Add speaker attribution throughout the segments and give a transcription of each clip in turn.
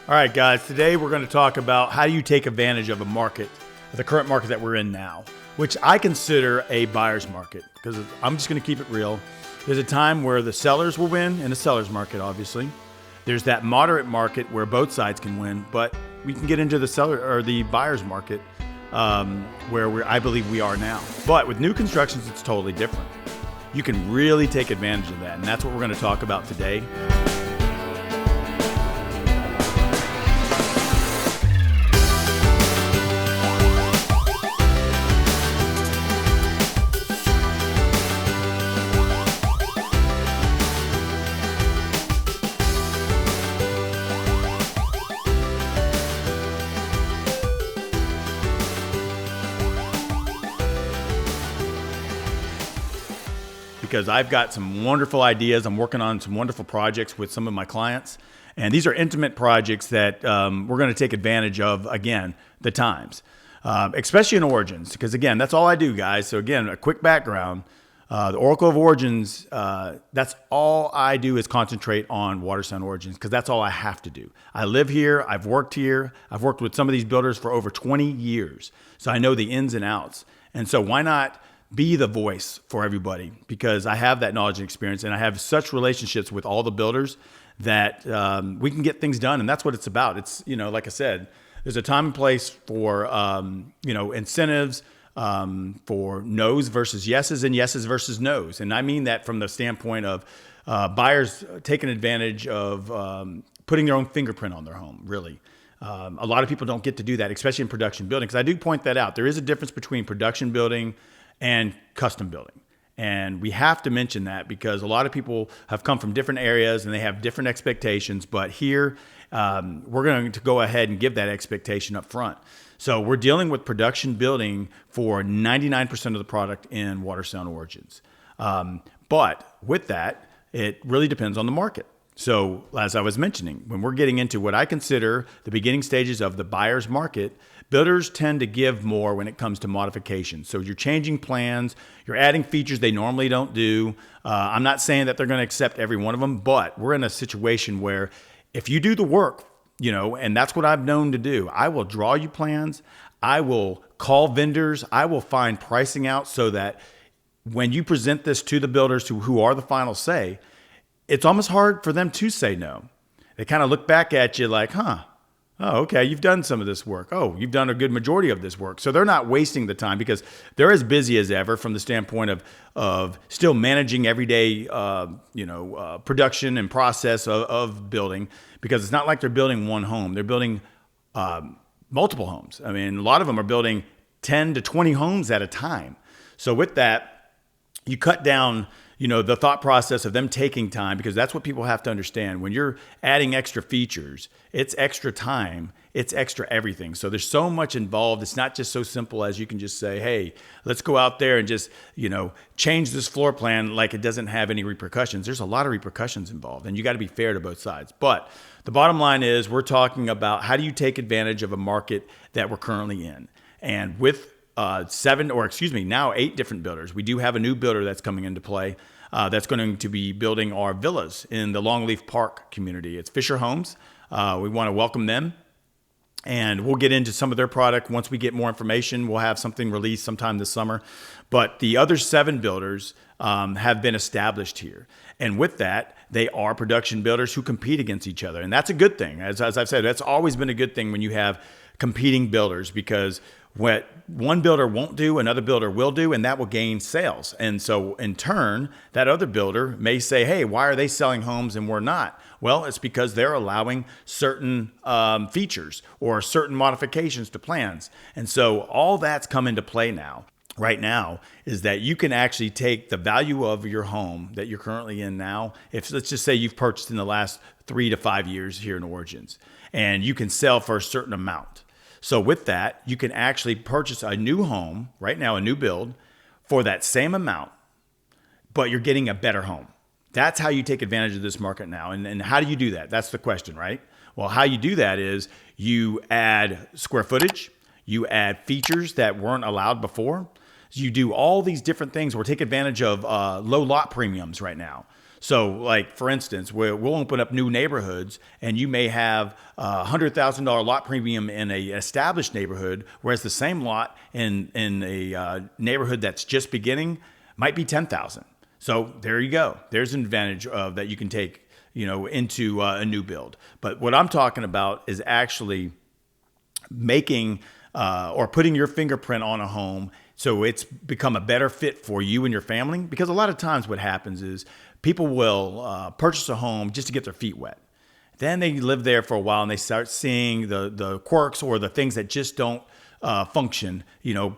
Speaker 1: All right, guys, today we're going to talk about how you take advantage of a market, the current market that we're in now, which I consider a buyer's market, because I'm just going to keep it real. There's a time where the sellers will win in a seller's market, obviously. There's that moderate market where both sides can win, but we can get into the seller or the buyer's market where I believe we are now. But with new constructions, it's totally different. You can really take advantage of that, and that's what we're going to talk about today. Because I've got some wonderful ideas. I'm working on some wonderful projects with some of my clients. And these are intimate projects that we're going to take advantage of, again, the times, especially in Origins. Because, again, that's all I do, guys. So, again, a quick background. The Oracle of Origins, that's all I do is concentrate on Watersound Origins because that's all I have to do. I live here. I've worked here. I've worked with some of these builders for over 20 years. So I know the ins and outs. And so why not be the voice for everybody, because I have that knowledge and experience, and I have such relationships with all the builders that we can get things done. And that's what it's about. It's, like I said, there's a time and place for, incentives, for no's versus yeses and yeses versus no's. And I mean that from the standpoint of buyers taking advantage of putting their own fingerprint on their home, really. A lot of people don't get to do that, especially in production building, because I do point that out. There is a difference between production building and custom building. And we have to mention that because a lot of people have come from different areas and they have different expectations. But here, we're going to go ahead and give that expectation up front. So we're dealing with production building for 99% of the product in Watersound Origins. But with that, it really depends on the market. So as I was mentioning, when we're getting into what I consider the beginning stages of the buyer's market, builders tend to give more when it comes to modifications. So you're changing plans, you're adding features they normally don't do. I'm not saying that they're going to accept every one of them, but we're in a situation where if you do the work, and that's what I've known to do, I will draw you plans, I will call vendors, I will find pricing out so that when you present this to the builders who are the final say, it's almost hard for them to say no. They kind of look back at you like, oh, okay, you've done some of this work. Oh, you've done a good majority of this work. So they're not wasting the time because they're as busy as ever from the standpoint of still managing everyday, production and process of building, because it's not like they're building one home. They're building multiple homes. I mean, a lot of them are building 10 to 20 homes at a time. So with that, you cut down the thought process of them taking time, because that's what people have to understand. When you're adding extra features, it's extra time, it's extra everything. So there's so much involved. It's not just so simple as you can just say, hey, let's go out there and just, change this floor plan like it doesn't have any repercussions. There's a lot of repercussions involved, and you got to be fair to both sides. But the bottom line is we're talking about how do you take advantage of a market that we're currently in. And with now 8 different builders. We do have a new builder that's coming into play that's going to be building our villas in the Longleaf Park community. It's Fisher Homes. We want to welcome them, and we'll get into some of their product. Once we get more information, we'll have something released sometime this summer. But the other 7 builders have been established here. And with that, they are production builders who compete against each other. And that's a good thing. As I've said, that's always been a good thing when you have competing builders, because what one builder won't do, another builder will do, and that will gain sales. And so in turn, that other builder may say, hey, why are they selling homes and we're not? Well, it's because they're allowing certain features or certain modifications to plans. And so all that's come into play now. Right now is that you can actually take the value of your home that you're currently in now. If let's just say you've purchased in the last 3 to 5 years here in Origins, and you can sell for a certain amount. So with that, you can actually purchase a new home right now, a new build for that same amount, but you're getting a better home. That's how you take advantage of this market now. And how do you do that? That's the question, right? Well, how you do that is you add square footage, you add features that weren't allowed before. You do all these different things. We're taking advantage of low lot premiums right now. So like, for instance, we'll open up new neighborhoods and you may have a $100,000 lot premium in a established neighborhood, whereas the same lot in a neighborhood that's just beginning might be 10,000. So there you go. There's an advantage of that you can take, into a new build. But what I'm talking about is actually making or putting your fingerprint on a home so it's become a better fit for you and your family. Because a lot of times what happens is people will purchase a home just to get their feet wet. Then they live there for a while and they start seeing the quirks or the things that just don't function,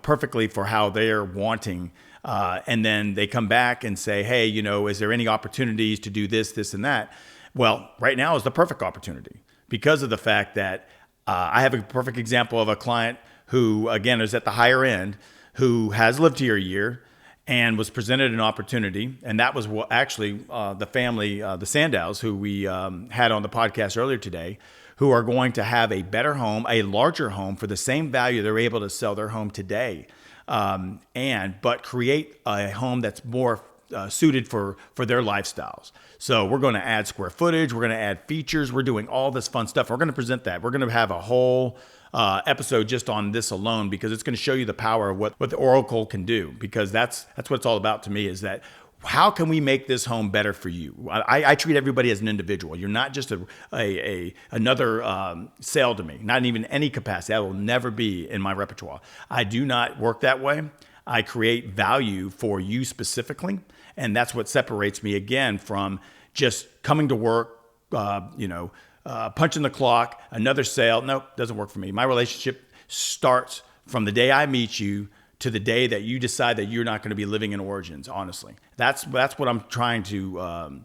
Speaker 1: perfectly for how they're wanting. And then they come back and say, hey, is there any opportunities to do this, this, and that? Well, right now is the perfect opportunity because of the fact that I have a perfect example of a client who, again, is at the higher end, who has lived here a year and was presented an opportunity. And that was actually the family, the Sandows, who we had on the podcast earlier today, who are going to have a better home, a larger home for the same value they're able to sell their home today. But create a home that's more suited for their lifestyles. So we're going to add square footage. We're going to add features. We're doing all this fun stuff. We're going to present that. We're going to have a whole episode just on this alone because it's going to show you the power of what the Oracle can do, because that's what it's all about to me, is that how can we make this home better for you? I treat everybody as an individual. You're not just another sale to me, not even any capacity. That will never be in my repertoire. I do not work that way. I create value for you specifically. And that's what separates me, again, from just coming to work, punching the clock, another sale. Nope, doesn't work for me. My relationship starts from the day I meet you to the day that you decide that you're not going to be living in Origins, honestly. That's what I'm trying to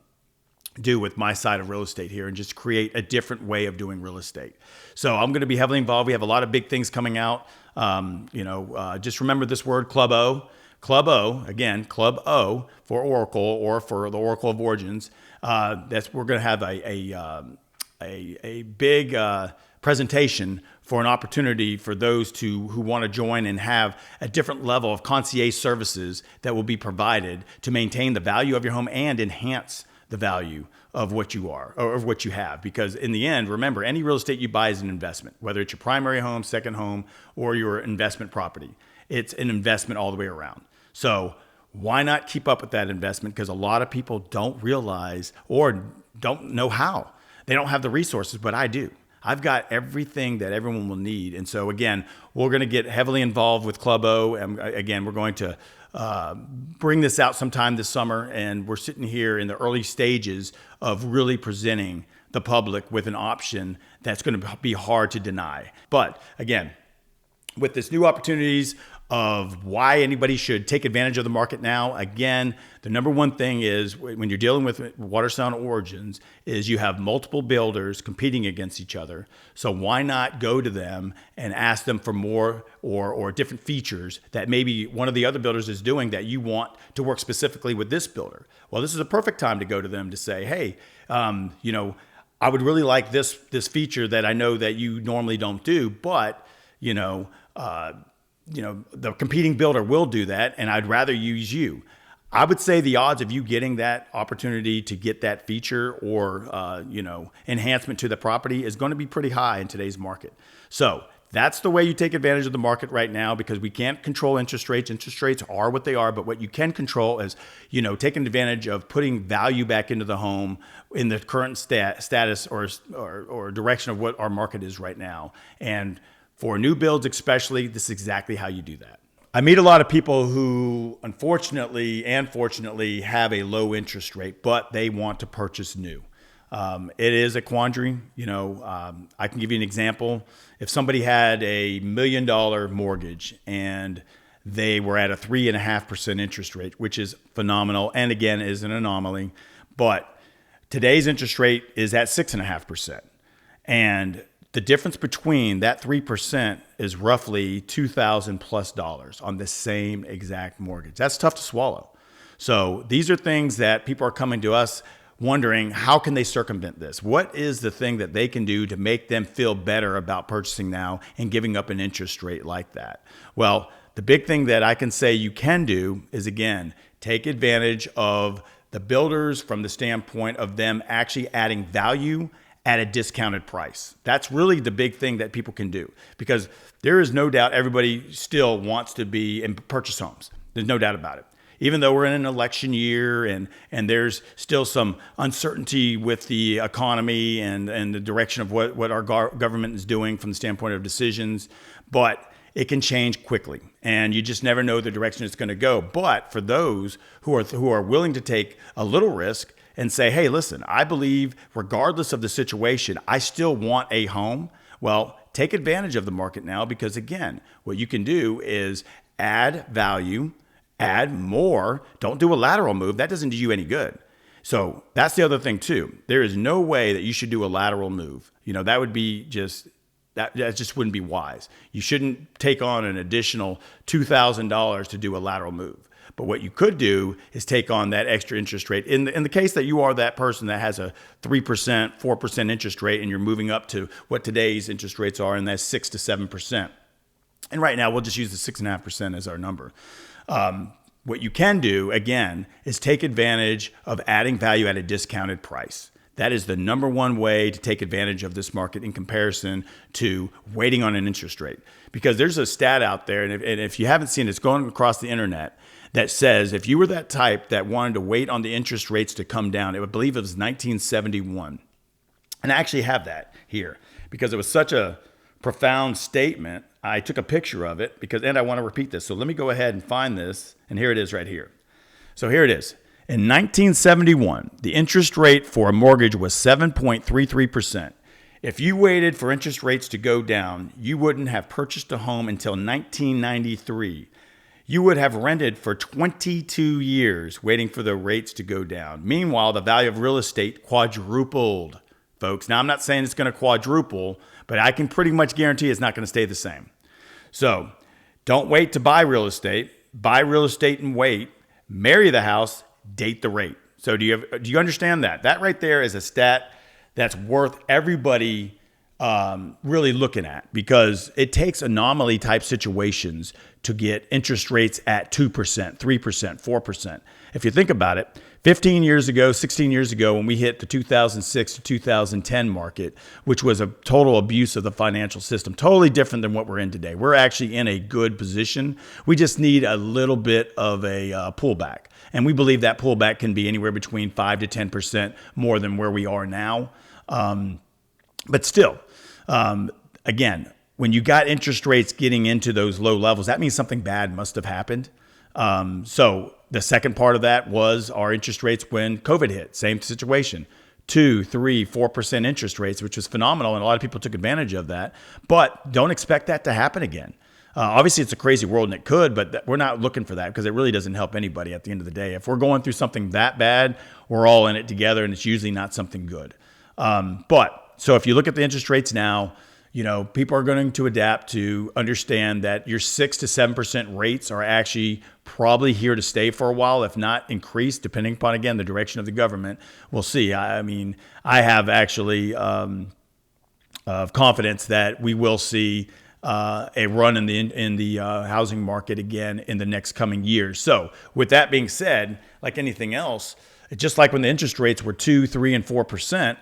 Speaker 1: do with my side of real estate here, and just create a different way of doing real estate. So I'm going to be heavily involved. We have a lot of big things coming out. Just remember this word, Club O. Club O, again, Club O for Oracle, or for the Oracle of Origins. We're going to have a big presentation for an opportunity for those who want to join and have a different level of concierge services that will be provided to maintain the value of your home and enhance the value of what you are or of what you have. Because in the end, remember, any real estate you buy is an investment, whether it's your primary home, second home, or your investment property. It's an investment all the way around. So why not keep up with that investment? Because a lot of people don't realize or don't know how. They don't have the resources, but I do. I've got everything that everyone will need. And so again, we're going to get heavily involved with Club O. And again, we're going to bring this out sometime this summer. And we're sitting here in the early stages of really presenting the public with an option that's going to be hard to deny. But again, with this new opportunities of why anybody should take advantage of the market now. Again, the number one thing is when you're dealing with Watersound Origins is you have multiple builders competing against each other. So why not go to them and ask them for more or different features that maybe one of the other builders is doing that you want to work specifically with this builder? Well, this is a perfect time to go to them to say, hey, I would really like this feature that I know that you normally don't do, but the competing builder will do that, and I'd rather use you. I would say the odds of you getting that opportunity to get that feature or, enhancement to the property is going to be pretty high in today's market. So that's the way you take advantage of the market right now, because we can't control interest rates. Interest rates are what they are, but what you can control is, taking advantage of putting value back into the home in the current status or direction of what our market is right now. And for new builds especially, this is exactly how you do that. I meet a lot of people who unfortunately and fortunately have a low interest rate, but they want to purchase new. It is a quandary. I can give you an example. If somebody had a $1 million mortgage and they were at a 3.5% interest rate, which is phenomenal, and again is an anomaly, but today's interest rate is at 6.5%. And the difference between that 3% is roughly $2,000 plus on the same exact mortgage. That's tough to swallow. So these are things that people are coming to us wondering, how can they circumvent this? What is the thing that they can do to make them feel better about purchasing now and giving up an interest rate like that? Well, the big thing that I can say you can do is, again, take advantage of The builders, from the standpoint of them actually adding value at a discounted price. That's really the big thing that people can do, because there is no doubt everybody still wants to be and purchase homes. There's no doubt about it. Even though we're in an election year and there's still some uncertainty with the economy and the direction of what our government is doing from the standpoint of decisions, but it can change quickly, and you just never know the direction it's going to go. But for those who are willing to take a little risk and say, hey, listen, I believe regardless of the situation, I still want a home. Well, take advantage of the market now, because again, what you can do is add value, add more. Don't do a lateral move. That doesn't do you any good. So that's the other thing too. There is no way that you should do a lateral move. That would be that just wouldn't be wise. You shouldn't take on an additional $2,000 to do a lateral move. But what you could do is take on that extra interest rate. In the case that you are that person that has a 3%, 4% interest rate, and you're moving up to what today's interest rates are, and that's 6 to 7%. And right now, we'll just use the 6.5% as our number. What you can do, again, is take advantage of adding value at a discounted price. That is the number one way to take advantage of this market in comparison to waiting on an interest rate. Because there's a stat out there, and if you haven't seen it, it's going across the internet, that says if you were that type that wanted to wait on the interest rates to come down, I believe it was 1971. And I actually have that here because it was such a profound statement. I took a picture of it and I want to repeat this. So let me go ahead and find this. And here it is right here. So here it is. In 1971, the interest rate for a mortgage was 7.33%. If you waited for interest rates to go down, you wouldn't have purchased a home until 1993. You would have rented for 22 years waiting for the rates to go down. Meanwhile, the value of real estate quadrupled, folks. Now, I'm not saying it's going to quadruple, but I can pretty much guarantee it's not going to stay the same. So don't wait to buy real estate. Buy real estate and wait. Marry the house, date the rate. So do you understand that? That right there is a stat that's worth everybody really looking at, because it takes anomaly type situations to get interest rates at 2%, 3%, 4%. If you think about it, 15 years ago, 16 years ago, when we hit the 2006 to 2010 market, which was a total abuse of the financial system, totally different than what we're in today. We're actually in a good position. We just need a little bit of a pullback. And we believe that pullback can be anywhere between 5 to 10% more than where we are now. But still, again, when you got interest rates getting into those low levels, that means something bad must have happened. So the second part of that was our interest rates when COVID hit. Same situation, 2, 3, 4% interest rates, which was phenomenal. And a lot of people took advantage of that. But don't expect that to happen again. Obviously, it's a crazy world and it could, but we're not looking for that because it really doesn't help anybody at the end of the day. If we're going through something that bad, we're all in it together, and it's usually not something good. So if you look at the interest rates now, people are going to adapt to understand that your 6 to 7% rates are actually probably here to stay for a while, if not increase, depending upon, again, the direction of the government. We'll see. I mean, I have actually confidence that we will see a run in the housing market again in the next coming years. So with that being said, like anything else, just like when the interest rates were 2, 3, and 4%,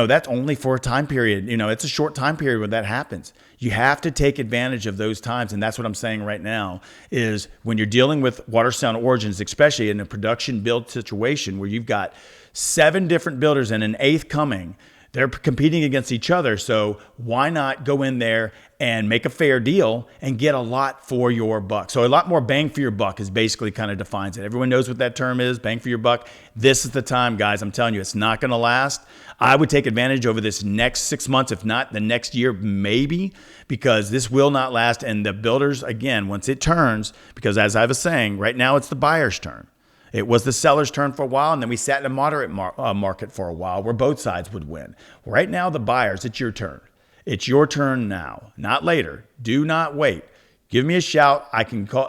Speaker 1: that's only for a time period. It's a short time period when that happens. You have to take advantage of those times. And that's what I'm saying right now is when you're dealing with Watersound Origins, especially in a production build situation where you've got 7 different builders and an 8th coming, they're competing against each other. So why not go in there and make a fair deal and get a lot for your buck? So a lot more bang for your buck is basically kind of defines it. Everyone knows what that term is, bang for your buck. This is the time, guys. I'm telling you, it's not going to last. I would take advantage over this next 6 months, if not the next year, maybe, because this will not last. And the builders, again, once it turns, because as I was saying, right now it's the buyer's turn. It was the seller's turn for a while, and then we sat in a moderate market for a while where both sides would win. Right now, the buyers, it's your turn. It's your turn now, not later. Do not wait. Give me a shout. I can call.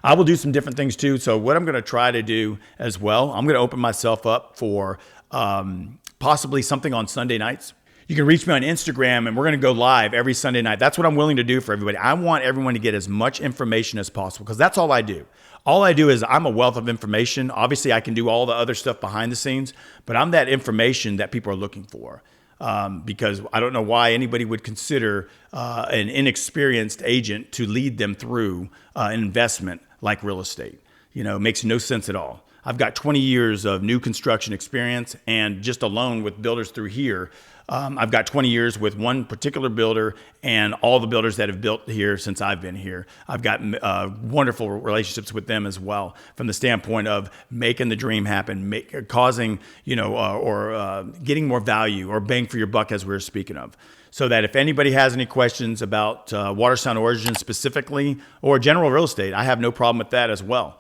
Speaker 1: I will do some different things too. So what I'm going to try to do as well, I'm going to open myself up for possibly something on Sunday nights. You can reach me on Instagram, and we're going to go live every Sunday night. That's what I'm willing to do for everybody. I want everyone to get as much information as possible because that's all I do. All I do is I'm a wealth of information. Obviously, I can do all the other stuff behind the scenes, but I'm that information that people are looking for. Because I don't know why anybody would consider an inexperienced agent to lead them through an investment like real estate. You know, it makes no sense at all. I've got 20 years of new construction experience, and just alone with builders through here, I've got 20 years with one particular builder and all the builders that have built here since I've been here. I've got wonderful relationships with them as well, from the standpoint of making the dream happen, causing, getting more value or bang for your buck, as we were speaking of. So that if anybody has any questions about Watersound Origins specifically or general real estate, I have no problem with that as well.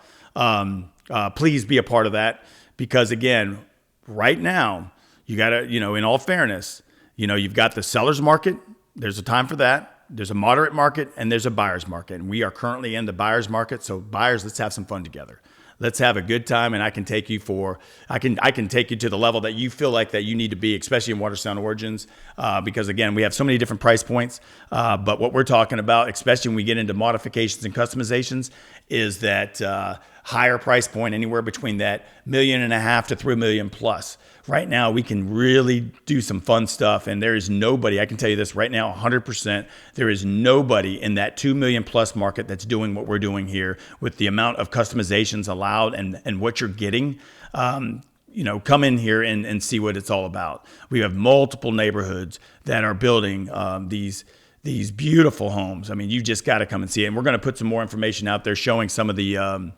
Speaker 1: Please be a part of that, because again, right now, you got to, in all fairness, you've got the seller's market. There's a time for that. There's a moderate market and there's a buyer's market. And we are currently in the buyer's market. So buyers, let's have some fun together. Let's have a good time, and I can take you I can take you to the level that you feel like that you need to be, especially in Watersound Origins, because again, we have so many different price points. But what we're talking about, especially when we get into modifications and customizations, is that higher price point, anywhere between that $1.5 million to $3 million plus. Right now, we can really do some fun stuff, and there is nobody, I can tell you this right now, 100%, there is nobody in that 2 million plus market that's doing what we're doing here with the amount of customizations allowed and what you're getting. Come in here and see what it's all about. We have multiple neighborhoods that are building these beautiful homes. I mean, you just got to come and see it. And we're going to put some more information out there showing some of the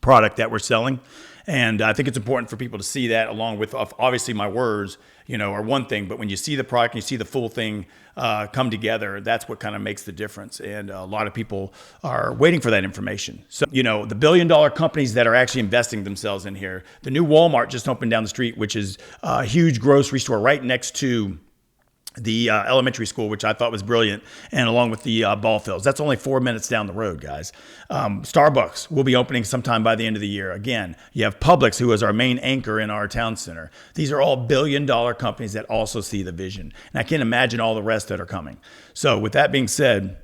Speaker 1: product that we're selling. And I think it's important for people to see that, along with obviously my words, are one thing, but when you see the product and you see the full thing come together, that's what kind of makes the difference. And a lot of people are waiting for that information. So, the $1 billion companies that are actually investing themselves in here, the new Walmart just opened down the street, which is a huge grocery store right next to the elementary school, which I thought was brilliant, and along with the ball fields. That's only 4 minutes down the road, guys. Starbucks will be opening sometime by the end of the year. Again, you have Publix, who is our main anchor in our town center. These are all $1 billion companies that also see the vision. And I can't imagine all the rest that are coming. So with that being said,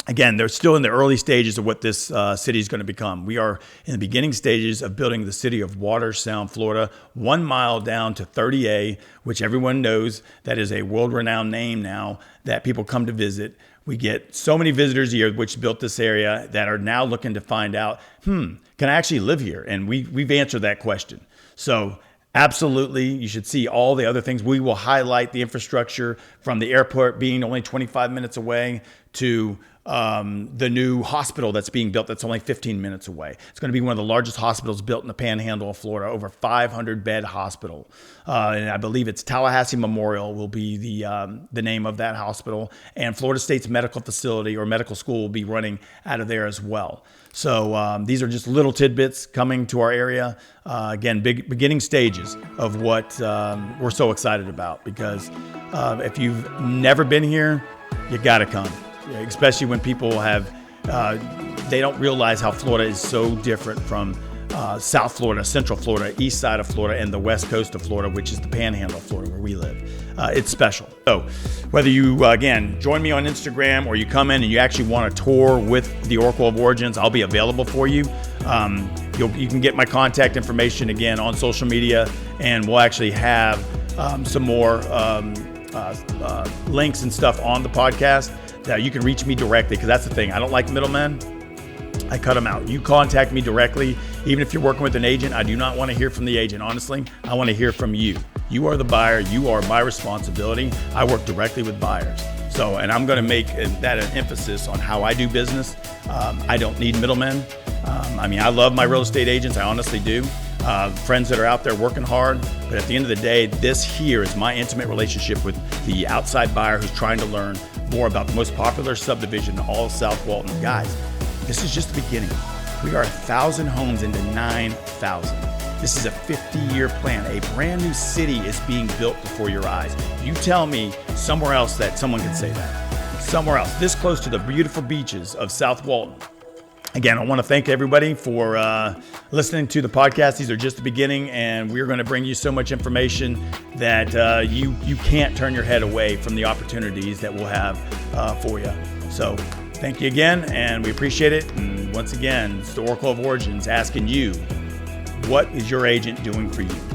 Speaker 1: again, they're still in the early stages of what this city is going to become. We are in the beginning stages of building the city of Watersound, Florida, 1 mile down to 30A, which everyone knows that is a world-renowned name now that people come to visit. We get so many visitors a year, which built this area, that are now looking to find out, can I actually live here? And we've answered that question. So absolutely, you should see all the other things. We will highlight the infrastructure, from the airport being only 25 minutes away to the new hospital that's being built that's only 15 minutes away. It's going to be one of the largest hospitals built in the Panhandle of Florida, over 500-bed hospital. And I believe it's Tallahassee Memorial will be the name of that hospital. And Florida State's medical facility or medical school will be running out of there as well. So these are just little tidbits coming to our area. Again, beginning stages of what we're so excited about, because if you've never been here, you got to come. Especially when people they don't realize how Florida is so different from South Florida, Central Florida, East side of Florida, and the West Coast of Florida, which is the Panhandle of Florida where we live. It's special. So whether you, again, join me on Instagram or you come in and you actually want a tour with the Oracle of Origins, I'll be available for you. You can get my contact information again on social media, and we'll actually have some more links and stuff on the podcast that you can reach me directly, because that's the thing. I don't like middlemen. I cut them out. You contact me directly. Even if you're working with an agent, I do not want to hear from the agent. Honestly, I want to hear from you. You are the buyer. You are my responsibility. I work directly with buyers. So, and I'm going to make that an emphasis on how I do business. I don't need middlemen. I love my real estate agents. I honestly do. Friends that are out there working hard. But at the end of the day, this here is my intimate relationship with the outside buyer who's trying to learn more about the most popular subdivision in all of South Walton. Guys, this is just the beginning. We are 1,000 homes into 9,000. This is a 50-year plan. A brand new city is being built before your eyes. You tell me somewhere else that someone can say that. Somewhere else, this close to the beautiful beaches of South Walton, Again, I want to thank everybody for listening to the podcast. These are just the beginning, and we're going to bring you so much information that you can't turn your head away from the opportunities that we'll have for you. So thank you again, and we appreciate it. And once again, it's the Oracle of Origins asking you, what is your agent doing for you?